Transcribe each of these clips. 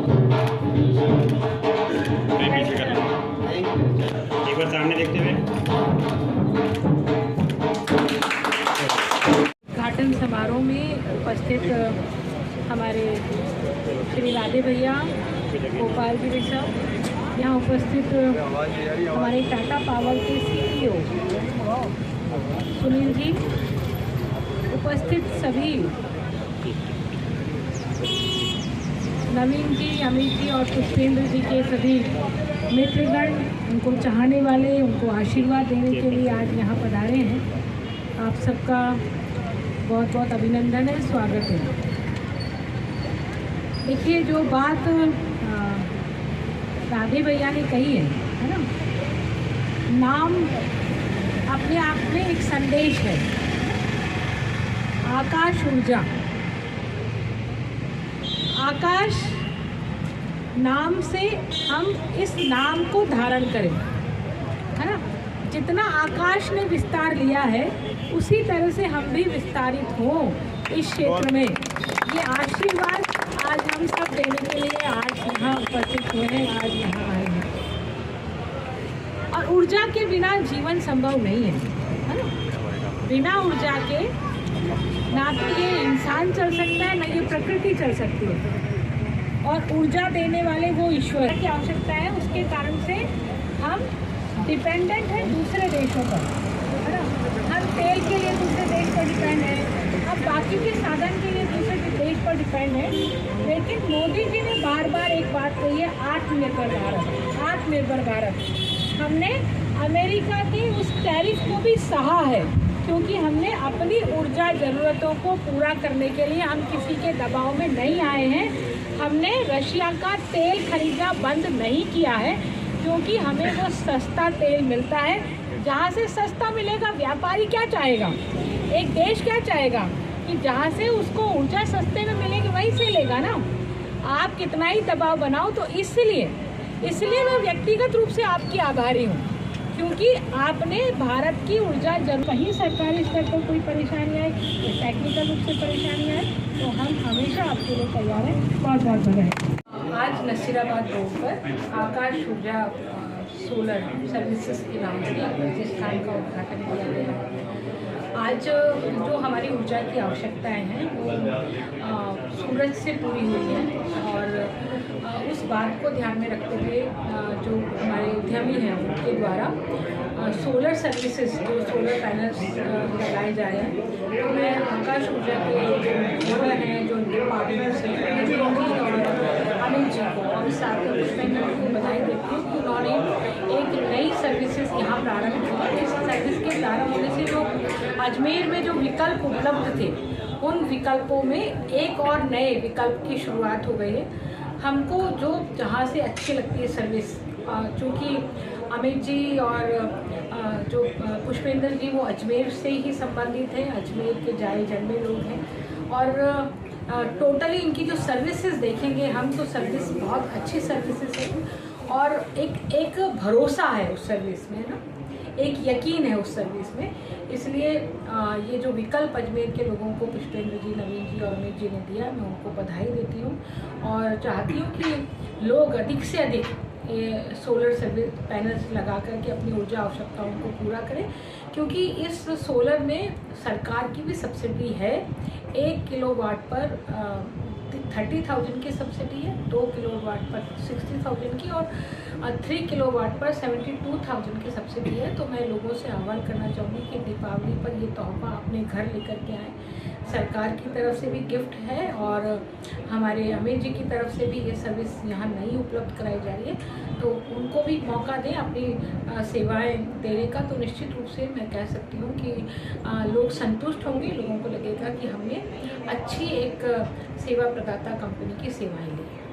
एक बार सामने देखते हुए। उद्घाटन समारोह में उपस्थित हमारे श्री राधे भैया, गोपाल जी साहब, यहाँ उपस्थित हमारे टाटा पावर के CEO सुनील जी, उपस्थित सभी नवीन जी, अमित जी और पुष्पेंद्र जी के सभी मित्रगण, उनको चाहने वाले, उनको आशीर्वाद देने के लिए आज यहाँ पधारे हैं। आप सबका बहुत बहुत अभिनंदन है, स्वागत है। देखिए, जो बात राधे भैया ने कही है ना, नाम अपने आप में एक संदेश है। आकाश ऊर्जा, आकाश नाम से हम इस नाम को धारण करें, है ना। जितना आकाश ने विस्तार लिया है उसी तरह से हम भी विस्तारित हों इस क्षेत्र में। ये आशीर्वाद आज हम सब देने के लिए आज यहाँ उपस्थित हुए हैं, आज यहाँ आए हैं। और ऊर्जा के बिना जीवन संभव नहीं है ना। बिना ऊर्जा के ना तो ये इंसान चल सकता है, ना ये प्रकृति चल सकती है। और ऊर्जा देने वाले वो ईश्वर की आवश्यकता है। उसके कारण से हम डिपेंडेंट हैं दूसरे देशों पर, है ना। हम तेल के लिए दूसरे देश पर डिपेंड है, हम बाकी के साधन के लिए दूसरे देश पर डिपेंड है। लेकिन मोदी जी ने बार बार एक बात कही है, आत्मनिर्भर भारत, आत्मनिर्भर भारत। हमने अमेरिका की उस टैरिफ को भी सहा है, क्योंकि हमने अपनी ऊर्जा ज़रूरतों को पूरा करने के लिए हम किसी के दबाव में नहीं आए हैं। हमने रशिया का तेल खरीदना बंद नहीं किया है, क्योंकि हमें वो सस्ता तेल मिलता है। जहाँ से सस्ता मिलेगा, व्यापारी क्या चाहेगा, एक देश क्या चाहेगा कि जहाँ से उसको ऊर्जा सस्ते में मिलेगी वहीं से लेगा ना। आप कितना ही दबाव बनाओ। तो इसलिए मैं व्यक्तिगत रूप से आपकी आभारी हूँ, क्योंकि आपने भारत की ऊर्जा कहीं सरकारी स्तर पर कोई परेशानी आए, टेक्निकल रूप से परेशानी आए, तो हम हमेशा आपके लिए तैयार हैं। बहुत बहुत बधाई। आज नसीराबाद रोड पर आकाश ऊर्जा सोलर सर्विसेज के नाम से प्रतिष्ठान का उद्घाटन किया गया है। आज जो हमारी ऊर्जा की आवश्यकताएं हैं वो सूरज से पूरी हुई हैं, और उस बात को ध्यान में रखते हुए जो हमारे उद्यमी हैं उनके द्वारा सोलर सर्विसेज, जो सोलर पैनल्स लगाए जा रहे हैं। तो मैं आकाश ऊर्जा के जो ओनर हैं, जो उनके पार्टनर्स हैं, और अमित जी को और साथ में पुष्पेंद्र को बधाई देती हूँ कि उन्होंने एक नई सर्विसेज यहाँ प्रारंभ की। इस सर्विस के प्रारंभ होने से जो अजमेर में जो विकल्प उपलब्ध थे, उन विकल्पों में एक और नए विकल्प की शुरुआत हो गई है। हमको जो जहाँ से अच्छी लगती है सर्विस, चूँकि अमित जी और जो पुष्पेंद्र जी वो अजमेर से ही संबंधित हैं, अजमेर के जाए जन्मे लोग हैं, और टोटली इनकी जो सर्विसेज देखेंगे हम, तो सर्विस बहुत अच्छी सर्विसेज है, और एक भरोसा है उस सर्विस में ना, एक यकीन है उस सर्विस में। इसलिए ये जो विकल्प अजमेर के लोगों को पुष्पेंद्र जी, नवीन जी और अमित जी ने दिया, मैं उनको बधाई देती हूँ और चाहती हूँ कि लोग अधिक से अधिक ये सोलर सर्विस पैनल्स लगा करके अपनी ऊर्जा आवश्यकताओं को पूरा करें, क्योंकि इस सोलर में सरकार की भी सब्सिडी है। 1 किलोवाट पर 30,000 की सब्सिडी है, 2 किलोवाट पर 60,000 की, और 3 किलोवाट पर 72,000 की सब्सिडी है। तो मैं लोगों से आह्वान करना चाहूँगी कि दीपावली पर ये तोहफा अपने घर लेकर के आएँ। सरकार की तरफ से भी गिफ्ट है, और हमारे अमित जी की तरफ से भी ये सर्विस यहाँ नई उपलब्ध कराई जा रही है। तो उनको भी मौका दें अपनी सेवाएं देने का। तो निश्चित रूप से मैं कह सकती हूँ कि लोग संतुष्ट होंगे, लोगों को लगेगा कि हमने अच्छी एक सेवा प्रदाता कंपनी की सेवाएं ली है।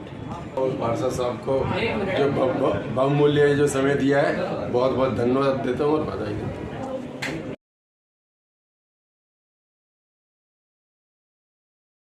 और पार्षद साहब को जो बहुमूल्य जो समय दिया है, बहुत बहुत धन्यवाद देता हूँ और बधाई देता हूँ।